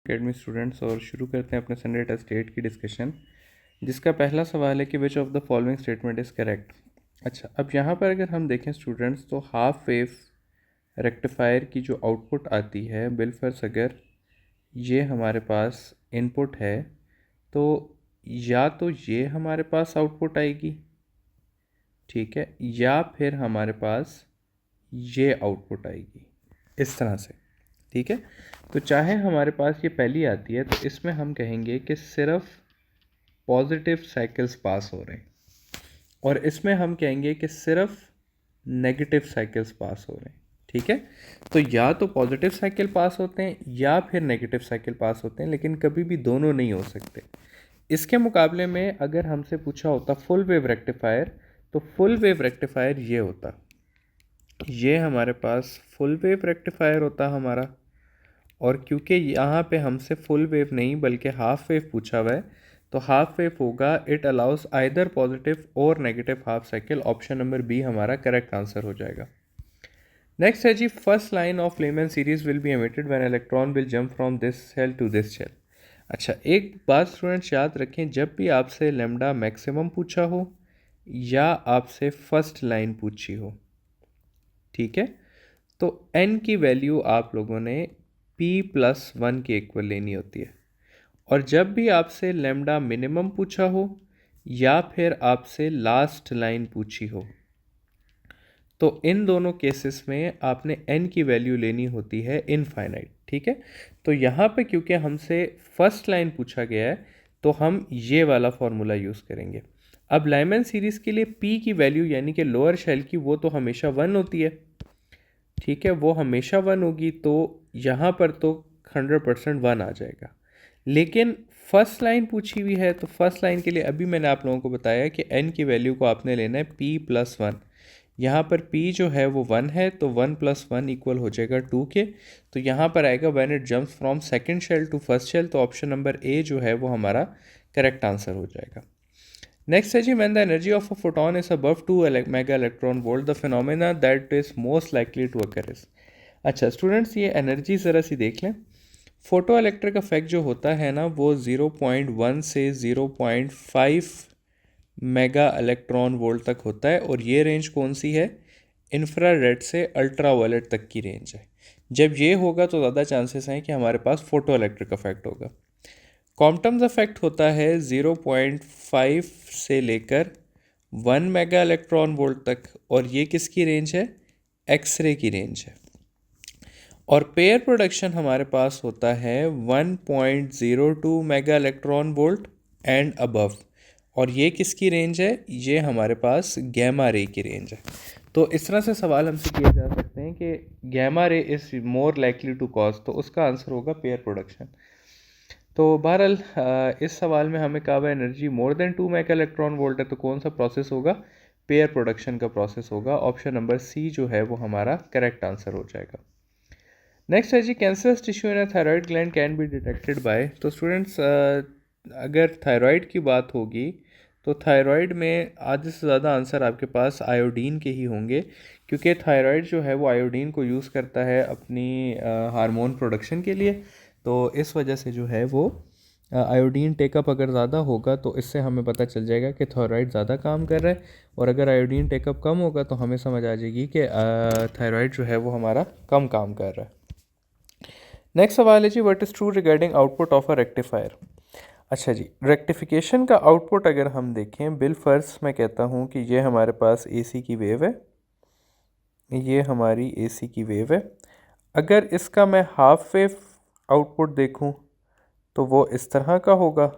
Academy students और शुरू करते हैं अपने संडे टेस्ट स्टेट की डिस्कशन, जिसका पहला सवाल है कि which of the following statement is correct. अच्छा, अब यहाँ पर अगर हम देखें स्टूडेंट्स तो हाफ वेव रेक्टिफायर की जो आउटपुट आती है बिलफर्स अगर ये हमारे पास इनपुट है तो या तो ये हमारे पास आउटपुट आएगी, ठीक है, या फिर हमारे पास ये आउटपुट आएगी इस तरह से, ठीक है। तो चाहे हमारे पास ये पहली आती है तो इसमें हम कहेंगे कि सिर्फ पॉजिटिव साइकिल्स पास हो रहे हैं, और इसमें हम कहेंगे कि सिर्फ नेगेटिव साइकिल्स पास हो रहे हैं, ठीक है। तो या तो पॉजिटिव साइकिल पास होते हैं या फिर नेगेटिव साइकिल पास होते हैं, लेकिन कभी भी दोनों नहीं हो सकते। इसके मुकाबले में अगर हमसे पूछा होता फुल वेव रेक्टिफायर, तो फुल वेव रेक्टिफायर ये होता, ये हमारे पास फुल वेव रेक्टिफायर होता हमारा, और क्योंकि यहाँ पे हमसे फुल वेव नहीं बल्कि हाफ वेव पूछा हुआ है तो हाफ वेव होगा इट अलाउस आइदर पॉजिटिव और negative half cycle. Option number B हमारा करेक्ट आंसर हो जाएगा। नेक्स्ट है जी, first line of Lyman series will be emitted when electron will jump from this shell to this shell. अच्छा, एक बात students याद रखें, जब भी आपसे लेमडा मैक्सिमम पूछा हो या आपसे फर्स्ट लाइन पूछी हो, ठीक है, तो n की वैल्यू आप लोगों ने p+1 के इक्वल लेनी होती है। और जब भी आपसे लेमडा मिनिमम पूछा हो या फिर आपसे लास्ट लाइन पूछी हो, तो इन दोनों केसेस में आपने n की वैल्यू लेनी होती है इनफाइनाइट, ठीक है। तो यहाँ पे क्योंकि हमसे फर्स्ट लाइन पूछा गया है तो हम ये वाला फॉर्मूला यूज़ करेंगे। अब लाइमन सीरीज़ के लिए p की वैल्यू यानी कि लोअर शेल की वो तो हमेशा 1 होती है, ठीक है, वो हमेशा 1 होगी, तो यहाँ पर तो 100% 1 आ जाएगा। लेकिन फर्स्ट लाइन पूछी हुई है तो फर्स्ट लाइन के लिए अभी मैंने आप लोगों को बताया कि n की वैल्यू को आपने लेना है p+1। यहाँ पर p जो है वो 1 है तो 1+1 इक्वल हो जाएगा 2 के। तो यहाँ पर आएगा when it jumps from second shell to first shell, तो ऑप्शन नंबर ए जो है वो हमारा करेक्ट आंसर हो जाएगा। नेक्स्ट है जी, when the energy of a photon is above 2 mega electron volt the phenomena that is most likely to occur is. अच्छा स्टूडेंट्स, ये एनर्जी ज़रा सी देख लें। फोटो इलेक्ट्रिक इफेक्ट जो होता है ना वो 0.1 से 0.5 मेगा इलेक्ट्रॉन वोल्ट तक होता है, और ये रेंज कौन सी है? इंफ्रारेड से अल्ट्रा वायलेट तक की रेंज है। जब ये होगा तो ज़्यादा चांसेस हैं कि हमारे पास फोटो इलेक्ट्रिक इफेक्ट होगा। क्वांटम इफेक्ट होता है 0.5 से लेकर 1 मेगा इलेक्ट्रॉन वोल्ट तक, और ये किसकी रेंज है? एक्सरे की रेंज है। और पेयर प्रोडक्शन हमारे पास होता है 1.02 mega electron volt and above, और ये किसकी रेंज है? ये हमारे पास गैमा रे की रेंज है। तो इस तरह से सवाल हमसे किए जा सकते हैं कि gamma ray is more likely to cause, तो उसका आंसर होगा पेयर प्रोडक्शन। तो बहरहाल इस सवाल में हमें कहा हुआ energy more than 2 mega electron volt है, तो कौन सा प्रोसेस होगा? पेयर प्रोडक्शन का प्रोसेस होगा। ऑप्शन नंबर सी जो है वो हमारा करेक्ट आंसर हो जाएगा। नेक्स्ट है जी, cancerous tissue in thyroid gland can be detected by. तो स्टूडेंट्स, अगर थायराइड की बात होगी तो थायराइड में आधे से ज़्यादा आंसर आपके पास आयोडीन के ही होंगे, क्योंकि थायराइड जो है वो आयोडीन को यूज़ करता है अपनी हार्मोन प्रोडक्शन के लिए। तो इस वजह से जो है वो आयोडीन टेकअप अगर ज़्यादा होगा तो इससे हमें पता चल जाएगा कि थायराइड ज़्यादा काम कर रहा है, और अगर आयोडीन टेकअप कम होगा तो हमें समझ आ जाएगी कि थायराइड जो है वो हमारा कम काम कर रहा है। नेक्स्ट सवाल है जी, what is true regarding output of a rectifier. अच्छा जी, रेक्टिफिकेशन का आउटपुट अगर हम देखें, बिल फर्स्ट मैं कहता हूँ कि ये हमारे पास एसी की वेव है, ये हमारी एसी की वेव है। अगर इसका मैं हाफ वेव आउटपुट देखूँ तो वो इस तरह का होगा,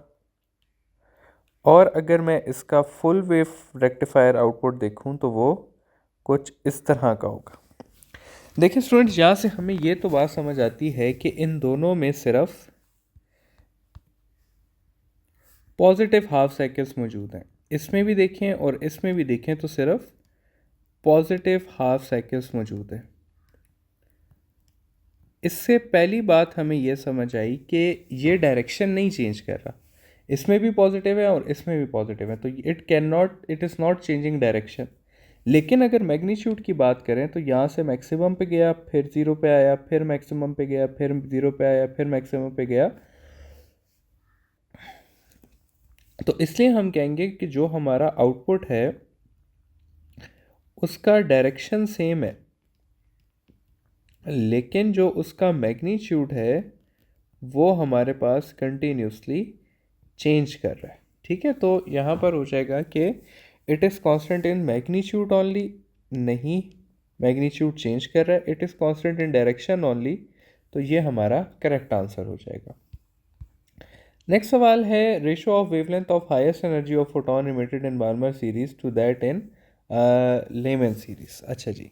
और अगर मैं इसका फुल वेव रेक्टिफायर आउटपुट देखूँ तो वो कुछ इस तरह का होगा। देखिए स्टूडेंट्स, यहाँ से हमें ये तो बात समझ आती है कि इन दोनों में सिर्फ पॉजिटिव हाफ साइकिल्स मौजूद हैं। इसमें भी देखें और इसमें भी देखें तो सिर्फ पॉजिटिव हाफ साइकिल्स मौजूद हैं। इससे पहली बात हमें यह समझ आई कि ये डायरेक्शन नहीं चेंज कर रहा, इसमें भी पॉजिटिव है और इसमें भी पॉजिटिव है, तो it is not changing direction. लेकिन अगर मैग्नीट्यूड की बात करें तो यहाँ से मैक्सिमम पे गया, फिर ज़ीरो पे आया, फिर मैक्सिमम पे गया, फिर ज़ीरो पे आया, फिर मैक्सिमम पे गया। तो इसलिए हम कहेंगे कि जो हमारा आउटपुट है उसका डायरेक्शन सेम है, लेकिन जो उसका मैग्नीट्यूड है वो हमारे पास कंटिन्यूसली चेंज कर रहा है। ठीक है, तो यहाँ पर हो जाएगा कि it is constant in magnitude only, नहीं मैग्नीट्यूड चेंज कर रहा है, it is constant in direction only, तो ये हमारा करेक्ट आंसर हो जाएगा। नेक्स्ट सवाल है ratio of wavelength of highest energy of photon emitted in Balmer series to that in Lyman series. अच्छा जी,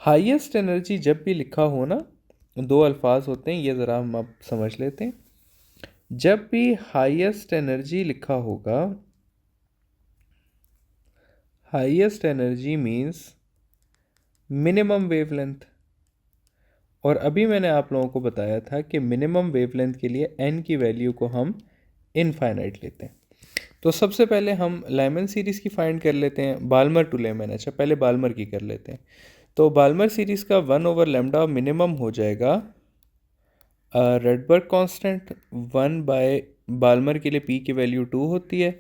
हाईएस्ट एनर्जी जब भी लिखा हो ना, दो अल्फाज होते हैं, ये ज़रा हम अब समझ लेते हैं। जब भी हाईएस्ट एनर्जी लिखा होगा, highest energy means minimum wavelength, और अभी मैंने आप लोगों को बताया था कि मिनिमम वेवलेंथ के लिए n की वैल्यू को हम इनफाइनाइट लेते हैं। तो सबसे पहले हम लेमन सीरीज़ की फाइंड कर लेते हैं, बाल्मर टू लेमन। अच्छा, पहले बाल्मर की कर लेते हैं। तो बाल्मर सीरीज़ का 1/λ मिनिमम हो जाएगा रेडबर्ग कांस्टेंट 1 बाल्मर के लिए p की वैल्यू 2 होती है,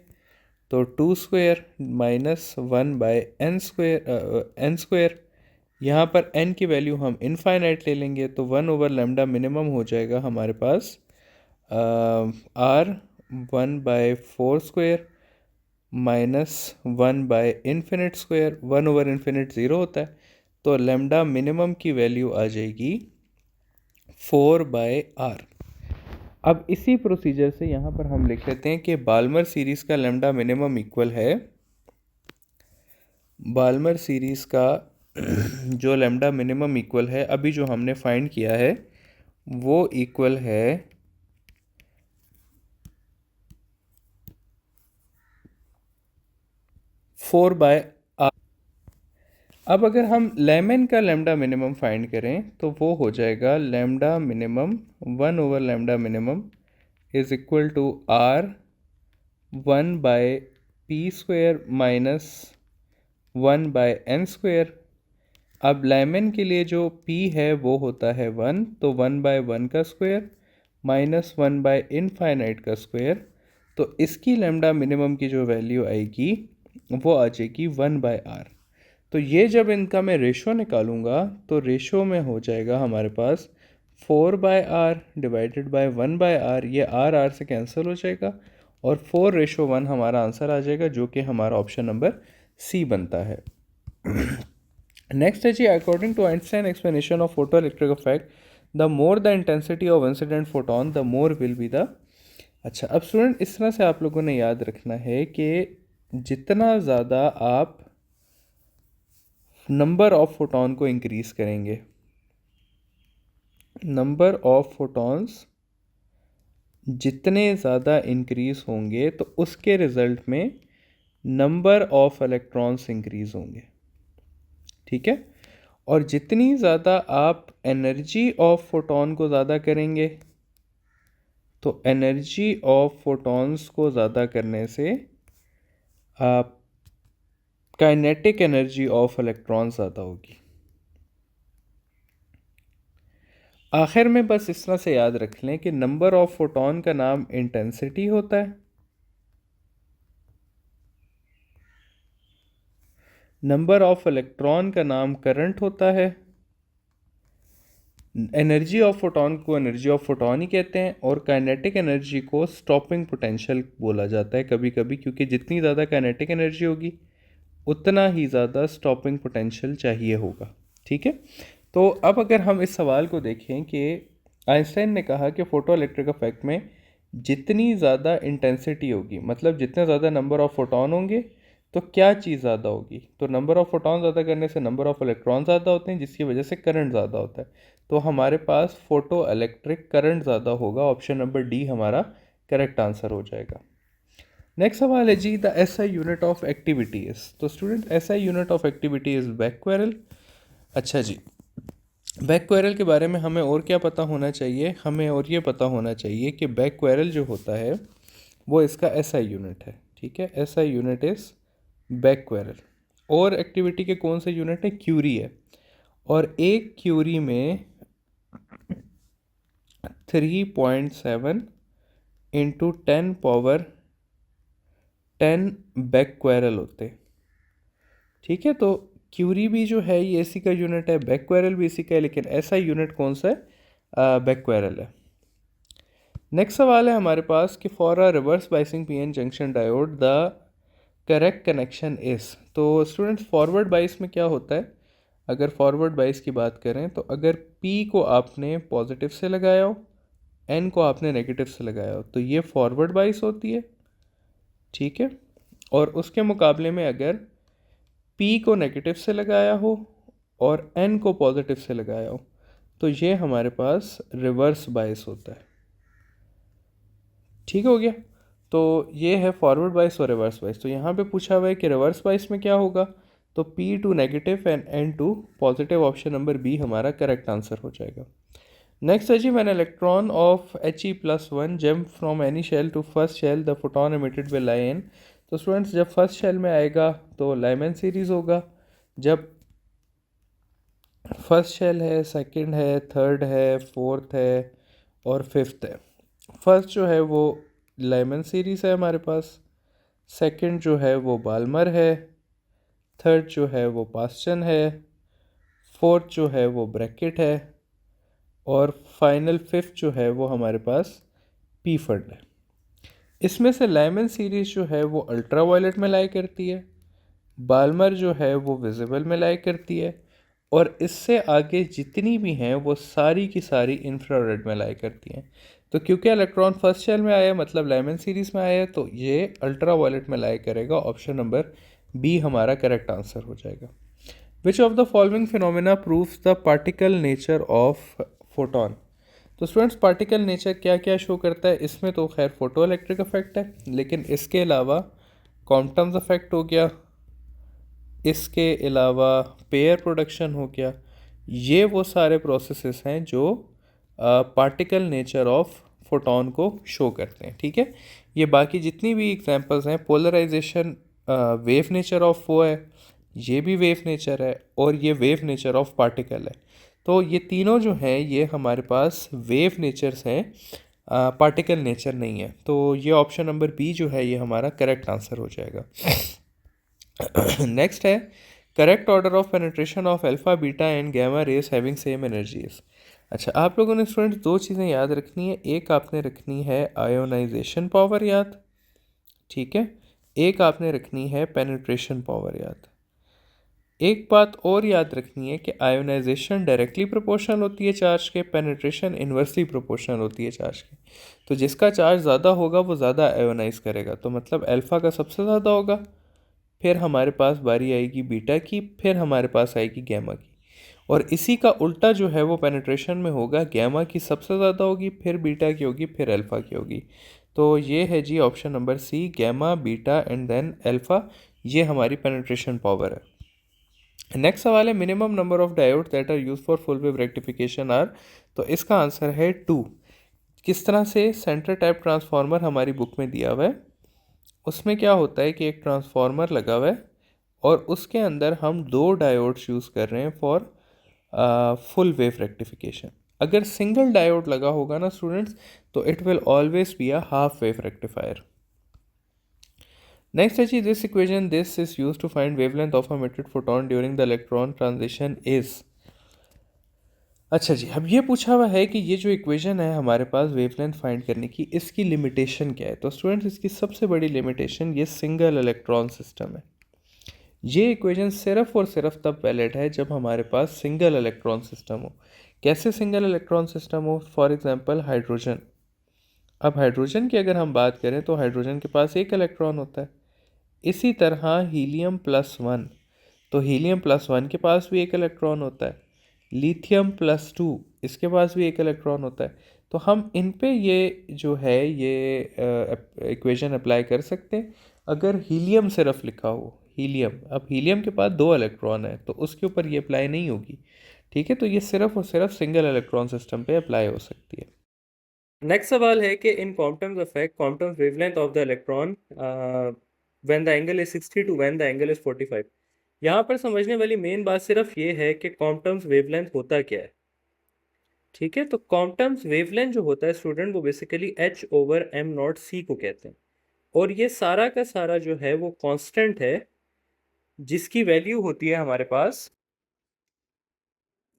तो 2 स्क्वायर माइनस 1/n स्क्वायर। यहाँ पर n की वैल्यू हम इनफाइनाइट ले लेंगे, तो 1/λ मिनिमम हो जाएगा हमारे पास r 1/4 स्क्वायर माइनस 1/इन्फिनिट स्क्वायर, 1/इन्फिनिट ज़ीरो होता है, तो लैम्डा मिनिमम की वैल्यू आ जाएगी 4/r। अब इसी प्रोसीजर से यहाँ पर हम लिख लेते हैं कि बाल्मर सीरीज़ का लैम्डा मिनिमम इक्वल है, बाल्मर सीरीज़ का जो लैम्डा मिनिमम इक्वल है अभी जो हमने फाइंड किया है वो इक्वल है 4/r। अब अगर हम लेमन का लैम्डा मिनिमम फाइंड करें तो वो हो जाएगा lambda minimum 1/λ minimum is equal to r 1/p square minus 1/n square. अब लेमन के लिए जो p है वो होता है 1, तो 1/1 का स्क्वायर माइनस 1/इनफाइनाइट का स्क्वायर, तो इसकी लैम्डा मिनिमम की जो वैल्यू आएगी वो आ जाएगी 1/r। तो ये जब इनका मैं रेशो निकालूंगा तो रेशो में हो जाएगा हमारे पास 4/r डिवाइडेड बाय 1/r, ये r से कैंसिल हो जाएगा और 4:1 हमारा आंसर आ जाएगा, जो कि हमारा ऑप्शन नंबर सी बनता है। नेक्स्ट है जी, according to Einstein explanation of photo electric effect, the more the intensity of incident photon the more will be the. अच्छा, अब स्टूडेंट इस तरह से आप लोगों ने याद रखना है कि जितना ज़्यादा आप नंबर ऑफ फोटोन को इंक्रीज़ करेंगे, नंबर ऑफ फोटॉन्स जितने ज़्यादा इंक्रीज़ होंगे तो उसके रिज़ल्ट में नंबर ऑफ इलेक्ट्रॉन्स इंक्रीज़ होंगे। ठीक है, और जितनी ज़्यादा आप एनर्जी ऑफ फोटॉन को ज़्यादा करेंगे तो एनर्जी ऑफ फोटॉन्स को ज़्यादा करने से आप काइनेटिक एनर्जी ऑफ इलेक्ट्रॉन ज़्यादा होगी। आखिर में बस इस तरह से याद रख लें कि नंबर ऑफ फोटॉन का नाम इंटेंसिटी होता है, नंबर ऑफ इलेक्ट्रॉन का नाम करंट होता है, एनर्जी ऑफ फोटॉन को एनर्जी ऑफ फोटॉन ही कहते हैं, और काइनेटिक एनर्जी को स्टॉपिंग पोटेंशियल बोला जाता है कभी कभी, क्योंकि जितनी ज़्यादा काइनेटिक एनर्जी होगी उतना ही ज़्यादा स्टॉपिंग पोटेंशियल चाहिए होगा। ठीक है, तो अब अगर हम इस सवाल को देखें कि आइंस्टाइन ने कहा कि फोटो इलेक्ट्रिक इफेक्ट में जितनी ज़्यादा इंटेंसिटी होगी, मतलब जितने ज़्यादा नंबर ऑफ फोटॉन होंगे तो क्या चीज़ ज़्यादा होगी, तो नंबर ऑफ फोटॉन ज़्यादा करने से नंबर ऑफ इलेक्ट्रॉन ज़्यादा होते हैं, जिसकी वजह से करंट ज़्यादा होता है, तो हमारे पास फोटो इलेक्ट्रिक करंट ज़्यादा होगा। ऑप्शन नंबर डी हमारा करेक्ट आंसर हो जाएगा। नेक्स्ट सवाल है जी, the SI unit of activity is. तो student SI unit of activity is becquerel. अच्छा जी, बैकक्वेरल के बारे में हमें और क्या पता होना चाहिए, हमें और ये पता होना चाहिए कि बैकक्वेरल जो होता है वो इसका एसआई यूनिट है। ठीक है, एसआई यूनिट इज बैकक्वेरल। और एक्टिविटी के कौन से यूनिट है, क्यूरी है, और एक क्यूरी में 3.7 इंटू 10 बैक्वेरल होते। ठीक है, तो क्यूरी भी जो है ये इसी का यूनिट है, बैक्वेरल भी इसी का है, लेकिन ऐसा यूनिट कौन सा है, बैक्वेरल है। नेक्स्ट सवाल है हमारे पास कि for a reverse biasing PN junction diode the correct connection is. तो स्टूडेंट्स फॉरवर्ड बाइस में क्या होता है, अगर फॉरवर्ड बाइस की बात करें तो अगर P को आपने पॉजिटिव से लगाया हो, N को आपने नेगेटिव से लगाया हो, तो ये फॉरवर्ड बाइस होती है। ठीक है, और उसके मुकाबले में अगर P को नेगेटिव से लगाया हो और N को पॉजिटिव से लगाया हो, तो ये हमारे पास रिवर्स बाइस होता है। ठीक हो गया, तो ये है फॉरवर्ड बाइस और रिवर्स बाइस। तो यहाँ पे पूछा हुआ है कि रिवर्स बाइस में क्या होगा, तो P2 negative and N2 positive, option number B हमारा करेक्ट आंसर हो जाएगा। नेक्स्ट है जी, when electron of He+1 jump from any shell to first shell the photon emitted will lie in. तो स्टूडेंट्स जब फर्स्ट शेल में आएगा तो लाइमन सीरीज होगा, जब फर्स्ट शेल है, सेकंड है, थर्ड है, फोर्थ है और फिफ्थ है। फर्स्ट जो है वो लाइमन सीरीज है हमारे पास, सेकंड जो है वो बाल्मर है, थर्ड जो है वो पास्चन है, फोर्थ जो है वो ब्रैकेट है, और फाइनल फिफ्थ जो है वो हमारे पास पीफर्ड है। इसमें से लाइमन सीरीज जो है वो अल्ट्रा वायलेट में लाई करती है, बाल्मर जो है वो विजिबल में लाई करती है, और इससे आगे जितनी भी हैं वो सारी की सारी इंफ्रारेड में लाई करती हैं। तो क्योंकि इलेक्ट्रॉन फर्स्ट शेल में आया मतलब लाइमन सीरीज में आया है, तो ये अल्ट्रा वायलेट में लाई करेगा, ऑप्शन नंबर बी हमारा करेक्ट आंसर हो जाएगा। Which of the following phenomena proves the particle nature of photon. तो स्टूडेंट्स पार्टिकल नेचर क्या क्या शो करता है, इसमें तो खैर फोटो इलेक्ट्रिक इफेक्ट है, लेकिन इसके अलावा क्वांटम्स इफेक्ट हो गया, इसके अलावा पेयर प्रोडक्शन हो गया, ये वो सारे प्रोसेसेस हैं जो पार्टिकल नेचर ऑफ फोटोन को शो करते हैं। ठीक है, ये बाकी जितनी भी एग्जांपल्स हैं, पोलराइजेशन वेव नेचर ऑफ वो है, ये भी वेव नेचर है, और ये वेव नेचर ऑफ पार्टिकल है। तो ये तीनों जो हैं ये हमारे पास वेव नेचर्स हैं, पार्टिकल नेचर नहीं है। तो ये ऑप्शन नंबर बी जो है ये हमारा करेक्ट आंसर हो जाएगा। नेक्स्ट है correct order of penetration of alpha beta and gamma rays having same energies. अच्छा, आप लोगों ने स्टूडेंट्स दो चीज़ें याद रखनी है, एक आपने रखनी है आयोनाइजेशन पावर याद, ठीक है, एक आपने रखनी है पेनिट्रेशन पावर याद। एक बात और याद रखनी है कि आयोनाइजेशन डायरेक्टली प्रोपोर्शनल होती है चार्ज के, पेनिट्रेशन इन्वर्सली प्रोपोर्शनल होती है चार्ज के। तो जिसका चार्ज ज़्यादा होगा वो ज़्यादा आयोनाइज करेगा, तो मतलब अल्फ़ा का सबसे ज़्यादा होगा, फिर हमारे पास बारी आएगी बीटा की, फिर हमारे पास आएगी गैमा की, और इसी का उल्टा जो है वो पेनिट्रेशन में होगा, गैमा की सबसे ज़्यादा होगी, फिर बीटा की होगी, फिर अल्फ़ा की होगी। तो ये है जी option number C, gamma beta and then alpha, ये हमारी पेनिट्रेशन पावर है। नेक्स्ट सवाल है minimum number of diode that are use for full wave rectification are. तो इसका आंसर है 2। किस तरह से, सेंटर टाइप ट्रांसफार्मर हमारी बुक में दिया हुआ है, उसमें क्या होता है कि एक ट्रांसफार्मर लगा हुआ है और उसके अंदर हम 2 डायोड्स यूज़ कर रहे हैं फॉर फुल वेव रेक्टिफिकेशन। अगर सिंगल डायोड लगा होगा ना स्टूडेंट्स, तो it will always be a half wave rectifier. Next है जी, this equation this is use to find wavelength of a emitted photon during the electron transition is. अच्छा जी, अब ये पूछा हुआ है कि ये जो इक्वेशन है हमारे पास वेवलेंथ फाइंड करने की, इसकी लिमिटेशन क्या है। तो स्टूडेंट्स इसकी सबसे बड़ी लिमिटेशन ये सिंगल इलेक्ट्रॉन सिस्टम है। ये इक्वेशन सिर्फ और सिर्फ तब वैलिड है जब हमारे पास सिंगल इलेक्ट्रॉन सिस्टम हो। कैसे सिंगल इलेक्ट्रॉन सिस्टम हो, फॉर एग्जांपल हाइड्रोजन। अब हाइड्रोजन की अगर हम बात करें तो हाइड्रोजन के पास एक इलेक्ट्रॉन होता है। इसी तरह हीलियम+1, तो हीलियम+1 के पास भी एक इलेक्ट्रॉन होता है। लिथियम+2, इसके पास भी एक इलेक्ट्रॉन होता है। तो हम इन पे ये जो है ये इक्वेशन अप्लाई कर सकते हैं अगर हीलियम सिर्फ लिखा हो। हीलियम, अब हीलियम के पास 2 इलेक्ट्रॉन है तो उसके ऊपर ये अप्लाई नहीं होगी। ठीक है, तो ये सिर्फ और सिर्फ सिंगल इलेक्ट्रॉन सिस्टम पे अप्लाई हो सकती है। नेक्स्ट सवाल है कि in quantums effect quantum wavelength of the electron when the angle is 60 to when the angle is 45। यहाँ पर समझने वाली मेन बात सिर्फ ये है कि क्वांटम्स वेवलेंथ होता क्या है। ठीक है, तो क्वांटम्स वेवलेंथ जो होता है स्टूडेंट, वो बेसिकली h/m0c को कहते हैं। और ये सारा का सारा जो है वो कांस्टेंट है, जिसकी वैल्यू होती है हमारे पास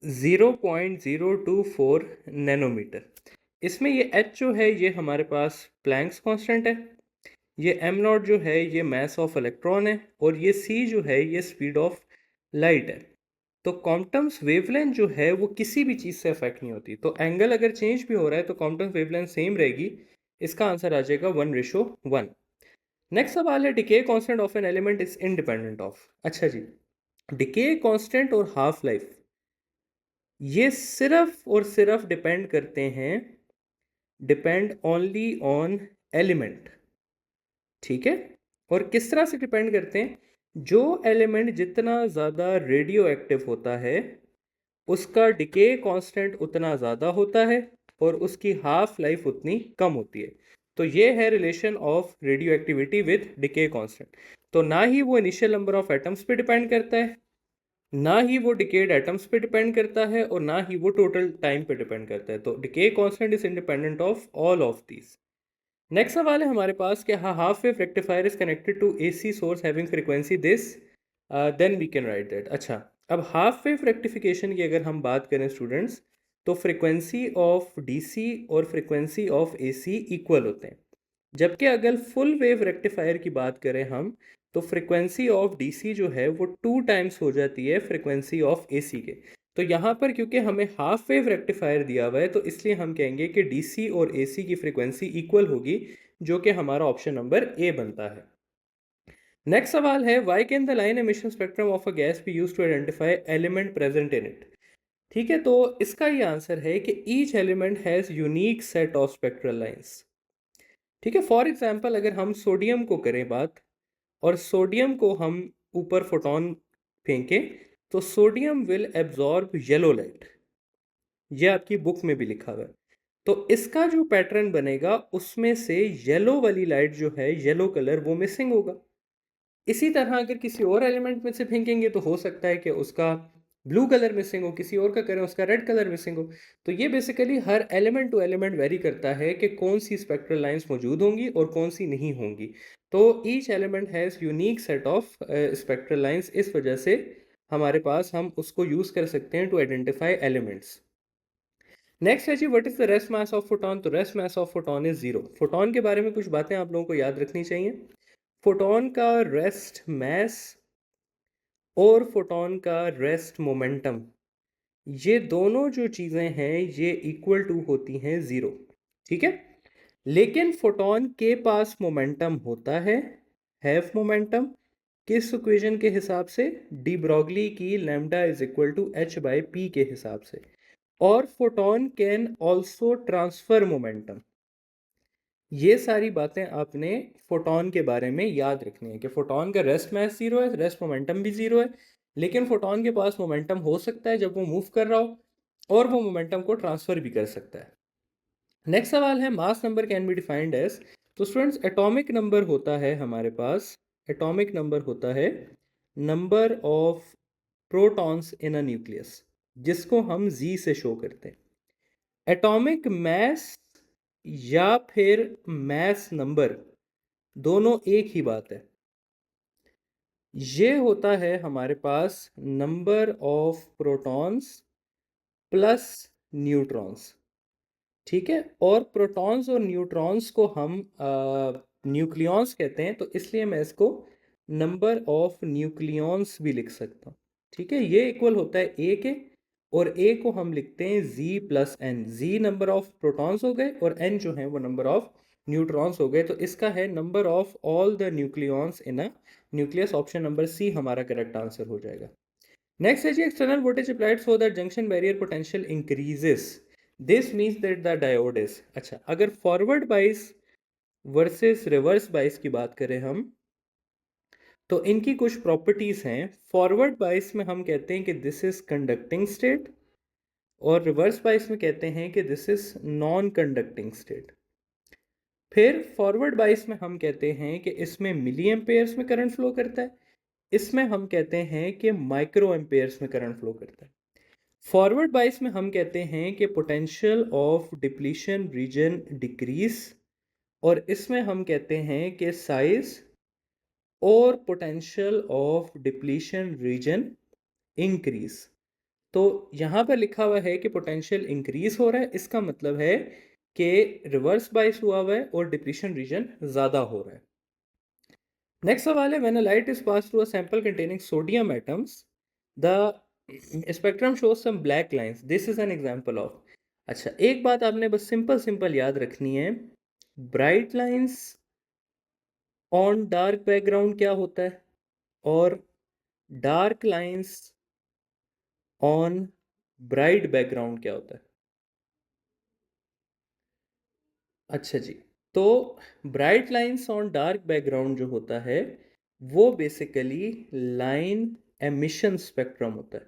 0.024 नैनोमीटर। इसमें ये h जो है ये हमारे पास प्लैंक्स कांस्टेंट है, ये m0 जो है ये मास ऑफ इलेक्ट्रॉन है, और ये c जो है ये स्पीड ऑफ लाइट है। तो क्वांटम्स वेवलेंथ जो है वो किसी भी चीज़ से अफेक्ट नहीं होती। तो एंगल अगर चेंज भी हो रहा है तो क्वांटम्स वेवलेंथ सेम रहेगी। इसका आंसर आ जाएगा 1:1। नेक्स्ट सवाल है, decay constant of an element is independent of. अच्छा जी, डिके कांस्टेंट और हाफ लाइफ ये सिर्फ और सिर्फ डिपेंड करते हैं, डिपेंड ओनली ऑन एलिमेंट। ठीक है, और किस तरह से डिपेंड करते हैं? जो एलिमेंट जितना ज़्यादा रेडियो एक्टिव होता है उसका डिके कांस्टेंट उतना ज़्यादा होता है और उसकी हाफ लाइफ उतनी कम होती है। तो ये है relation of radio activity with decay constant. तो ना ही वो इनिशियल नंबर ऑफ एटम्स पे डिपेंड करता है, ना ही वो डिकेड एटम्स पे डिपेंड करता है, और ना ही वो टोटल टाइम पे डिपेंड करता है। तो decay constant is independent of all of these. Next सवाल है हमारे पास कि half wave rectifier is connected to AC source having frequency this, then we can write that. अच्छा, अब हाफ वेव रेक्टिफिकेशन की अगर हम बात करें स्टूडेंट्स, तो फ्रीक्वेंसी ऑफ डीसी और फ्रीक्वेंसी ऑफ एसी इक्वल होते हैं। जबकि अगर फुल वेव रेक्टिफायर की बात करें हम, तो फ्रीक्वेंसी ऑफ डीसी जो है वो 2 टाइम्स हो जाती है फ्रीक्वेंसी ऑफ एसी के। तो यहाँ पर क्योंकि हमें हाफ वेव रेक्टिफायर दिया हुआ है तो इसलिए हम कहेंगे कि डीसी और एसी की फ्रीक्वेंसी इक्वल होगी, जो कि हमारा ऑप्शन नंबर ए बनता है। नेक्स्ट सवाल है, why can the line emission spectrum of a gas be used to identify element present in it. ठीक है, तो इसका ये आंसर है कि each element has unique set of spectral lines. ठीक है, फॉर एग्जांपल अगर हम सोडियम को करें बात, और सोडियम को हम ऊपर फोटोन फेंकें, तो sodium will absorb yellow light. ये आपकी बुक में भी लिखा हुआ है। तो इसका जो पैटर्न बनेगा उसमें से येलो वाली लाइट जो है, येलो कलर, वो मिसिंग होगा। इसी तरह अगर किसी और एलिमेंट में से फेंकेंगे तो हो सकता है कि उसका ब्लू कलर मिसिंग हो, किसी और का करें उसका रेड कलर मिसिंग हो। तो ये बेसिकली हर एलिमेंट टू एलिमेंट वेरी करता है कि कौन सी स्पेक्ट्रल लाइंस मौजूद होंगी और कौन सी नहीं होंगी। तो each element has unique set of spectral lines, इस वजह से हमारे पास हम उसको यूज़ कर सकते हैं टू आइडेंटिफाई एलिमेंट्स। नेक्स्ट है जी, what is the rest mass of photon. तो rest mass of photon is zero. Photon के बारे में कुछ बातें आप लोगों को याद रखनी चाहिए। फोटोन का रेस्ट मास और फोटोन का रेस्ट मोमेंटम, ये दोनों जो चीज़ें हैं ये इक्वल टू होती हैं ज़ीरो। ठीक है, लेकिन फोटोन के पास मोमेंटम होता है, हैव मोमेंटम, किस इक्वेशन के हिसाब से? डी ब्रॉगली की lambda is equal to h/p के हिसाब से। और photon can also transfer momentum. ये सारी बातें आपने फोटोन के बारे में याद रखनी है कि फोटोन का रेस्ट मास जीरो है, रेस्ट मोमेंटम भी जीरो है, लेकिन फोटोन के पास मोमेंटम हो सकता है जब वो मूव कर रहा हो, और वो मोमेंटम को ट्रांसफर भी कर सकता है। नेक्स्ट सवाल है, mass number can be defined as. तो स्टूडेंट्स, एटॉमिक नंबर होता है हमारे पास, एटॉमिक नंबर होता है number of protons in a nucleus, जिसको हम जी से शो करते हैं। एटॉमिक मास या फिर मास नंबर, दोनों एक ही बात है। ये होता है हमारे पास number of protons plus neutrons. ठीक है, और प्रोटॉन्स और न्यूट्रॉन्स को हम न्यूक्लियॉन्स कहते हैं, तो इसलिए मैं इसको नंबर ऑफ न्यूक्लियॉन्स भी लिख सकता हूँ। ठीक है, ये इक्वल होता है ए के, और ए को हम लिखते हैं Z plus N. Z number of protons हो गए और एन जो है वो नंबर ऑफ न्यूट्रॉन्स हो गए। तो इसका है number of all the nucleons in a nucleus. Option number C हमारा करेक्ट आंसर हो जाएगा। नेक्स्ट है जी, external voltage applied so that junction barrier potential increases, this means that the diode is. अच्छा, अगर फॉरवर्ड बाइस वर्सेस रिवर्स बाइस की बात करें हम, तो इनकी कुछ प्रॉपर्टीज हैं। फॉरवर्ड बाइस में हम कहते हैं कि दिस इज कंडक्टिंग स्टेट, और रिवर्स बाइस में कहते हैं कि this is non conducting state. फिर फॉरवर्ड बाइस में हम कहते हैं कि इसमें मिली एम्पेयर्स में करंट फ्लो करता है, इसमें हम कहते हैं कि माइक्रो एम्पेयर्स में करंट फ्लो करता है। फॉरवर्ड बाइस में हम कहते हैं कि potential of depletion region decrease, और इसमें हम कहते हैं कि साइज और potential of depletion region increase. तो यहाँ पर लिखा हुआ है कि पोटेंशियल इंक्रीज हो रहा है, इसका मतलब है कि रिवर्स बाइस हुआ हुआ है और डिप्लीशन रीजन ज़्यादा हो रहा है। नेक्स्ट सवाल है, when a light is pass through a sample containing sodium atoms the spectrum shows some black lines, this is an example of. अच्छा, एक बात आपने बस सिंपल सिंपल याद रखनी है, bright lines on dark background क्या होता है और dark lines on bright background क्या होता है। अच्छा जी, तो bright lines on dark background जो होता है वो बेसिकली लाइन एमिशन स्पेक्ट्रम होता है।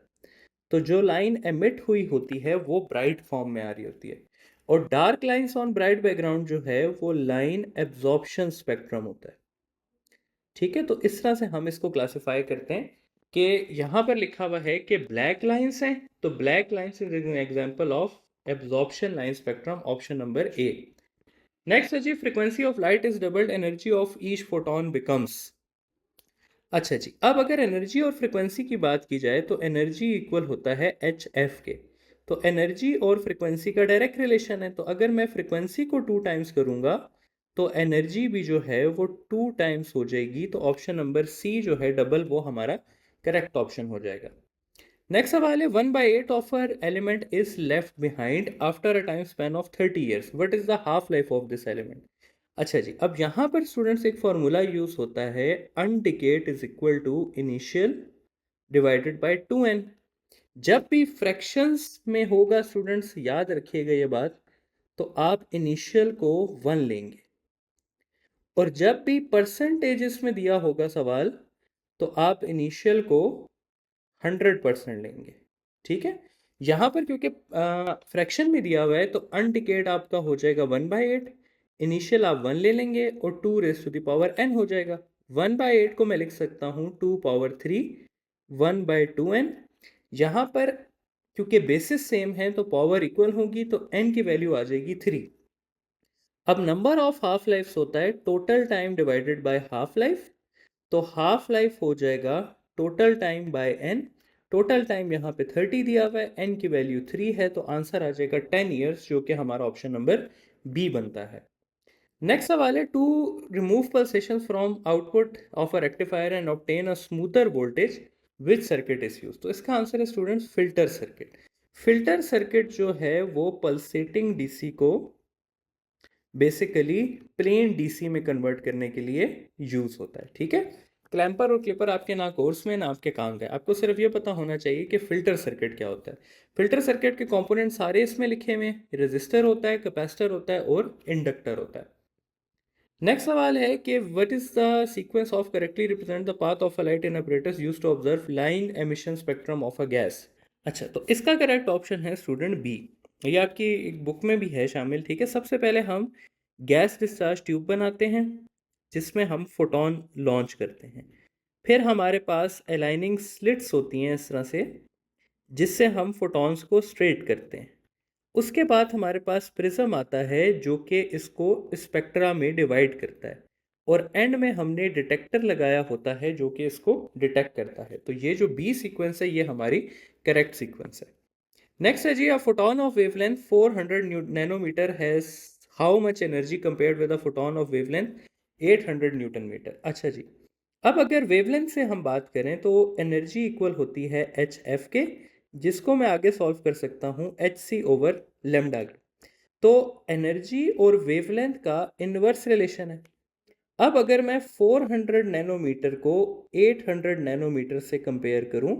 तो जो लाइन एमिट हुई होती है वो ब्राइट फॉर्म में आ रही होती है, और dark lines on bright background जो है वो लाइन एब्जॉर्प्शन स्पेक्ट्रम होता है। ठीक है, तो इस तरह से हम इसको क्लासिफाई करते हैं कि यहाँ पर लिखा हुआ है कि ब्लैक लाइंस हैं, तो black lines is an example of absorption line spectrum, option number A. Next है जी, frequency of light is doubled energy of each photon becomes. अच्छा जी, अब अगर एनर्जी और फ्रीक्वेंसी की बात की जाए तो एनर्जी इक्वल होता है एच एफ के। तो एनर्जी और फ्रीक्वेंसी का डायरेक्ट रिलेशन है, तो अगर मैं फ्रीक्वेंसी को 2 टाइम्स करूंगा तो एनर्जी भी जो है वो 2 टाइम्स हो जाएगी। तो ऑप्शन नंबर सी जो है डबल, वो हमारा करेक्ट ऑप्शन हो जाएगा। नेक्स्ट सवाल है, 1/8 of an element is left behind after a time span of 30 years, what is the half life of this element. अच्छा जी, अब यहाँ पर स्टूडेंट्स एक फॉर्मूला यूज होता है, undecayed is equal to initial divided by 2n। जब भी फ्रैक्शंस में होगा स्टूडेंट्स, याद रखिएगा ये बात, तो आप इनिशियल को 1 लेंगे, और जब भी परसेंटेजेस में दिया होगा सवाल तो आप इनिशियल को 100% लेंगे। ठीक है, यहाँ पर क्योंकि फ्रैक्शन में दिया हुआ है तो अनडिकेट आपका हो जाएगा 1/8, इनिशियल आप 1 ले लेंगे और 2 raised to the power n हो जाएगा। 1/8 को मैं लिख सकता हूँ 2 power 3 1/2n। यहाँ पर क्योंकि बेसिस सेम है तो पावर इक्वल होगी, तो n की वैल्यू आ जाएगी 3। अब नंबर ऑफ हाफ लाइफ होता है total time divided by half life, तो हाफ लाइफ हो जाएगा total time by N. Total time यहाँ पे 30 दिया हुआ है, एन की वैल्यू 3 है, तो आंसर आ जाएगा 10 ईयर्स, जो कि हमारा ऑप्शन नंबर बी बनता है। नेक्स्ट सवाल है, to remove pulsation from output of a rectifier and obtain a smoother voltage which circuit is use. तो इसका आंसर है students filter circuit. Filter circuit जो है वो पल्सेटिंग डीसी को बेसिकली प्लेन डीसी में कन्वर्ट करने के लिए यूज होता है। ठीक है, क्लैंपर और क्लिपर आपके ना कोर्स में ना आपके काम का है, आपको सिर्फ ये पता होना चाहिए कि फिल्टर सर्किट क्या होता है। फिल्टर सर्किट के कंपोनेंट सारे इसमें लिखे हुए हैं, रेजिस्टर होता है, कैपेसिटर होता है और इंडक्टर होता है। नेक्स्ट सवाल है कि what is the sequence of correctly represent the path of a light in apparatus used to observe line emission spectrum of a gas. अच्छा, तो इसका करेक्ट ऑप्शन है स्टूडेंट बी, ये आपकी एक बुक में भी है शामिल। ठीक है, सबसे पहले हम गैस डिस्चार्ज ट्यूब बनाते हैं जिसमें हम फोटोन लॉन्च करते हैं, फिर हमारे पास अलाइनिंग स्लिट्स होती हैं इस तरह से, जिससे हम फोटॉन्स को स्ट्रेट करते हैं। उसके बाद हमारे पास प्रिज्म आता है जो कि इसको स्पेक्ट्रा में डिवाइड करता है, और एंड में हमने डिटेक्टर लगाया होता है जो कि इसको डिटेक्ट करता है। तो ये जो बी सीक्वेंस है ये हमारी करेक्ट सीक्वेंस है। नेक्स्ट है जी, a photon of wavelength 400 nanometre has how much energy compared with a photon of wavelength 800 newton metre. अच्छा जी, अब अगर वेवलेंथ से हम बात करें तो एनर्जी इक्वल होती है एच एफ के, जिसको मैं आगे सॉल्व कर सकता हूँ एच सी ओवर लेमडा के। तो एनर्जी और वेवलेंथ का इनवर्स रिलेशन है। अब अगर मैं 400 नैनोमीटर को 800 नैनोमीटर से कंपेयर करूं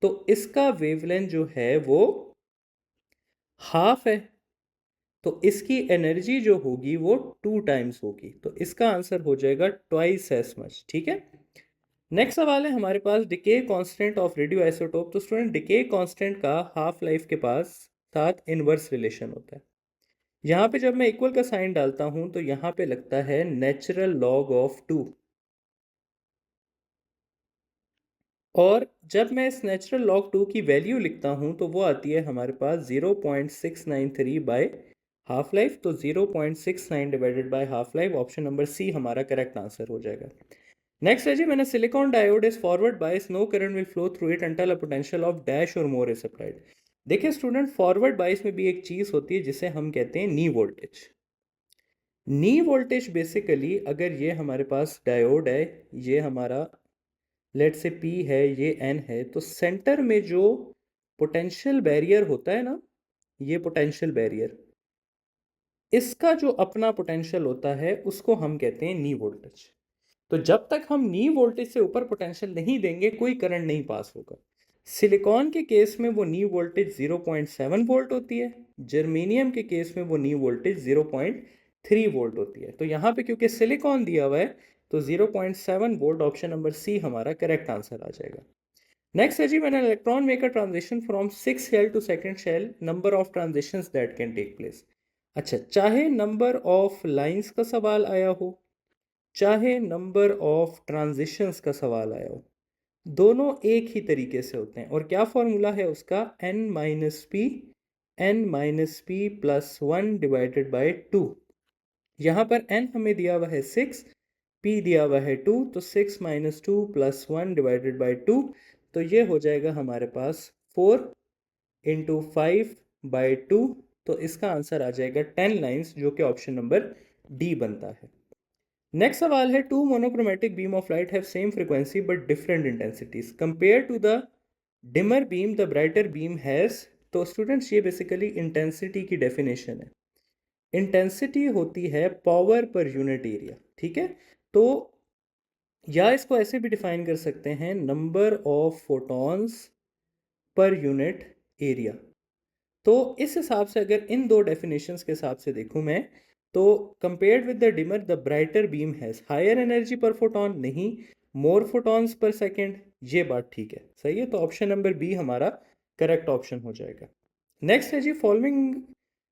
तो इसका वेवलेंथ जो है वो हाफ है, तो इसकी एनर्जी जो होगी वो 2 टाइम्स होगी, तो इसका आंसर हो जाएगा ट्वाइस एज मच। ठीक है, नेक्स्ट सवाल है हमारे पास, decay constant of radio isotope. तो स्टूडेंट डिके कांस्टेंट का हाफ लाइफ के पास साथ इनवर्स रिलेशन होता है। यहाँ पे जब मैं इक्वल का साइन डालता हूँ तो यहाँ पे लगता है नेचुरल लॉग ऑफ 2। और जब मैं इस नेचुरल लॉग 2 की वैल्यू लिखता हूँ तो वो आती है हमारे पास 0.693 बाय हाफ लाइफ। तो 0.69 divided by half life, option number C हमारा करेक्ट आंसर हो जाएगा। नेक्स्ट है जी, मैंने silicon diode is forward bias, no current will flow through it until a potential of dash और मोर इज अप्लाइड। देखिए student, forward bias में भी एक चीज़ होती है जिसे हम कहते हैं नी वोल्टेज। नी वोल्टेज बेसिकली, अगर ये हमारे पास डायोड है, ये हमारा लेट से P है, ये N है, तो सेंटर में जो पोटेंशियल बैरियर होता है ना, ये पोटेंशियल बैरियर, इसका जो अपना पोटेंशियल होता है उसको हम कहते हैं नी वोल्टेज। तो जब तक हम नी वोल्टेज से ऊपर पोटेंशियल नहीं देंगे कोई करंट नहीं पास होगा। सिलिकॉन के केस में वो नी वोल्टेज 0.7 वोल्ट होती है, जर्मेनियम के केस में वो नी वोल्टेज 0.3 वोल्ट होती है। तो यहाँ पे क्योंकि सिलिकॉन दिया हुआ है तो 0.7 वोल्ट, ऑप्शन नंबर सी हमारा करेक्ट आंसर आ जाएगा। नेक्स्ट है जी, when an electron make a transition from 6 shell to second shell, number of transitions that can take place. अच्छा, चाहे नंबर ऑफ लाइंस का सवाल आया हो, चाहे नंबर ऑफ ट्रांजिशंस का सवाल आया हो, दोनों एक ही तरीके से होते हैं। और क्या फॉर्मूला है उसका, n-p प्लस 1 डिवाइडेड बाय 2। यहाँ पर n हमें दिया हुआ है 6, p दिया हुआ है 2, तो 6 माइनस 2 प्लस 1 डिवाइडेड बाय 2, तो ये हो जाएगा हमारे पास 4 इंटू 5 बाई 2। तो इसका आंसर आ जाएगा 10 लाइन्स, जो कि ऑप्शन नंबर डी बनता है। नेक्स्ट सवाल है, two monochromatic beam of light have same frequency but different intensities, compare to the dimmer beam the brighter beam has. तो स्टूडेंट्स, ये बेसिकली इंटेंसिटी की डेफिनेशन है। इंटेंसिटी होती है पावर पर यूनिट एरिया, ठीक है। तो या इसको ऐसे भी डिफाइन कर सकते हैं, number of photons per unit area. तो इस हिसाब से अगर इन दो डेफिनेशंस के हिसाब से देखूं मैं, तो compared with the dimmer the brighter beam has higher energy per photon, नहीं मोर फोटॉन्स पर सेकेंड, ये बात ठीक है, सही है। तो ऑप्शन नंबर बी हमारा करेक्ट ऑप्शन हो जाएगा। नेक्स्ट है जी, following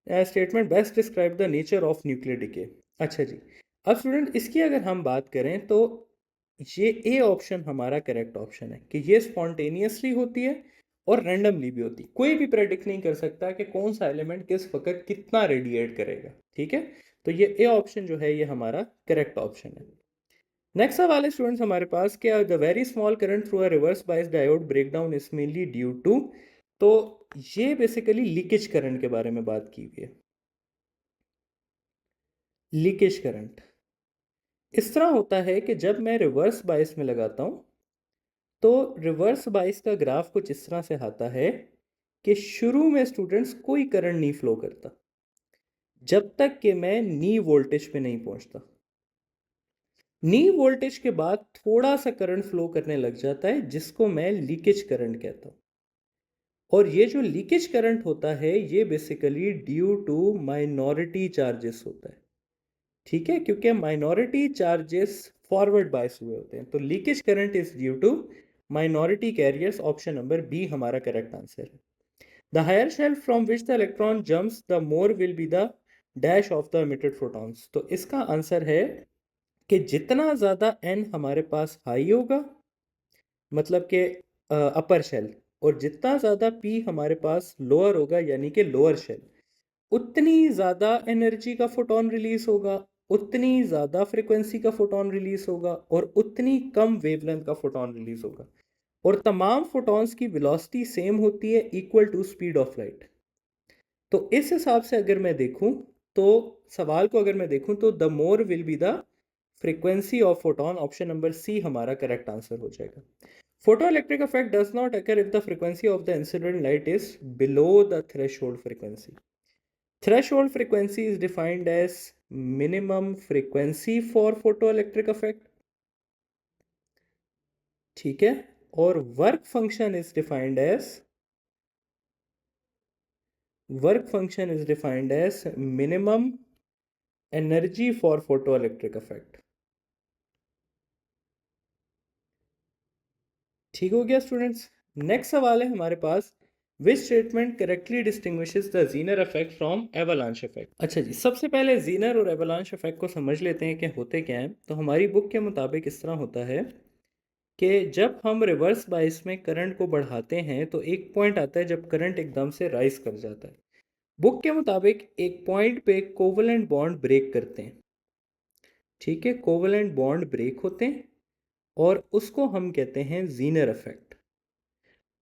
statement best describe the nature of nuclear decay. अच्छा जी, अब स्टूडेंट इसकी अगर हम बात करें तो ये ए ऑप्शन हमारा करेक्ट ऑप्शन है कि ये स्पॉन्टेनियसली होती है और रैंडमली भी होती है। कोई भी प्रेडिक्ट नहीं कर सकता कि कौन सा एलिमेंट किस वक्त कितना रेडिएट करेगा, ठीक है। तो ये ए ऑप्शन जो है ये हमारा करेक्ट ऑप्शन है। नेक्स्ट सवाल है स्टूडेंट्स हमारे पास, क्या the very small current through a reverse bias diode breakdown is mainly due to. तो ये बेसिकली लीकेज करंट के बारे में बात की हुई है। लीकेज करंट इस तरह होता है कि जब मैं रिवर्स बायस में लगाता हूं तो रिवर्स बायस का ग्राफ कुछ इस तरह से आता है कि शुरू में स्टूडेंट्स कोई करंट नहीं फ्लो करता जब तक कि मैं नी वोल्टेज पे नहीं पहुंचता। नी वोल्टेज के बाद थोड़ा सा करंट फ्लो करने लग जाता है जिसको मैं लीकेज करंट कहता हूं। और ये जो लीकेज करंट होता है ये basically due to minority charges होता है, ठीक है, क्योंकि माइनॉरिटी चार्जेस फॉरवर्ड बायस हुए होते हैं। तो leakage current is due to minority carriers, option number B हमारा करेक्ट आंसर है। The higher shell from which the electron jumps the more will be the dash of the emitted photons. तो इसका answer है कि जितना ज़्यादा n हमारे पास high होगा, मतलब कि अपर शेल, और जितना ज़्यादा p हमारे पास लोअर होगा यानी कि लोअर शेल, उतनी ज़्यादा एनर्जी का फोटोन रिलीज होगा, उतनी ज़्यादा फ्रिक्वेंसी का फोटोन रिलीज होगा, और उतनी कम वेवलेंथ का फोटोन रिलीज होगा। और तमाम फोटॉन्स की वेलोसिटी सेम होती है, equal to speed of light. तो इस हिसाब से अगर मैं देखूं, तो सवाल को अगर मैं देखूं तो the more will be the frequency of photon, option number C हमारा करेक्ट आंसर हो जाएगा। Photoelectric effect does not occur if the frequency of the incident light is below the threshold frequency. Threshold frequency is defined as minimum frequency for photoelectric effect, ठीक है। और work function is defined as minimum energy for photoelectric effect। ठीक हो गया students. Next सवाल है हमारे पास, which statement correctly distinguishes the Zener effect from avalanche effect. अच्छा जी, सबसे पहले जीनर और एवलांच इफेक्ट को समझ लेते हैं कि होते क्या हैं। तो हमारी बुक के मुताबिक इस तरह होता है कि जब हम रिवर्स बायस में करंट को बढ़ाते हैं तो एक पॉइंट आता है जब करंट एकदम से राइज कर जाता है। बुक के मुताबिक एक पॉइंट पे कोवलेंट बॉन्ड ब्रेक करते हैं। ठीक है, कोवलेंट बॉन्ड ब्रेक होते हैं और उसको हम कहते हैं जीनर इफेक्ट।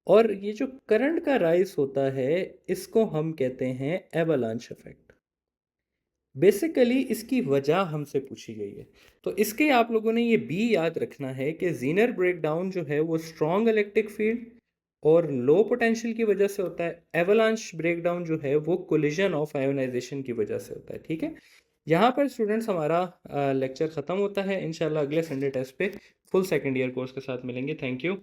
और ये जो करंट का राइज होता है इसको हम कहते हैं एवलांच इफेक्ट। बेसिकली इसकी वजह हमसे पूछी गई है, तो इसके आप लोगों ने ये भी याद रखना है कि जीनर ब्रेकडाउन जो है वो स्ट्रॉन्ग इलेक्ट्रिक फील्ड और लो पोटेंशियल की वजह से होता है। एवलांच ब्रेकडाउन जो है वो कोलिजन ऑफ आयोनाइजेशन की वजह से होता है। ठीक है, यहाँ पर स्टूडेंट्स हमारा लेक्चर ख़त्म होता है। इंशाल्लाह अगले संडे टेस्ट पे फुल सेकेंड ईयर कोर्स के साथ मिलेंगे। Thank you.